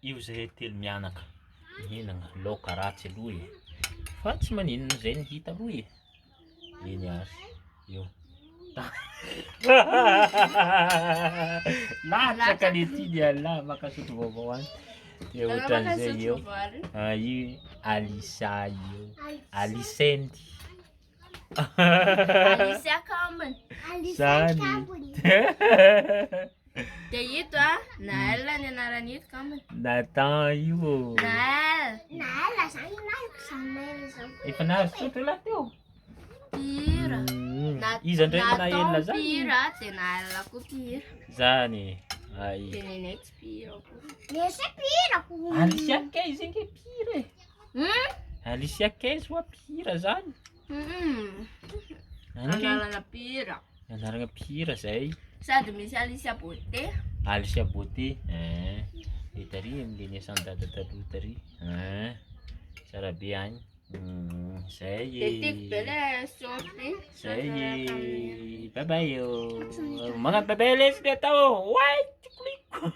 io zahay telo mianaka mihinagna laoka ratsy aloha e. Fa tsy maninona zay ny hita aloha e. Iny azy. Io. Latsaka le tiny ala makasotro vaovao any. Dia ohatran'izay eo. Io Alisa io. Alisendy. Alice akambiny. Zany. Dia ito Naël ny anaran'ito kambiny. Nathan io. Naël. Naël zany na zany. Efa nahazo sotro laha teo. Pira. Izy indray Naël Nathan zany. Pira dia Naël koa Pira. Zany. Ay. Dia nenay tsy Pira koa. Nesse pira. Alicia Keys inge pira e. Hmm? Alicia Keys wa pira zany. Anarana Pira. Anaragna pira zay. Sady misy Alicia Beauté. Alicia Beauté. Itary am'le niasan-dada taloha tary. Tsara be any. Zay Dia tiako be e. le sorty. Zay e. Bye bye yo. Mga bebe lesy le tao. Wai, tikuliko.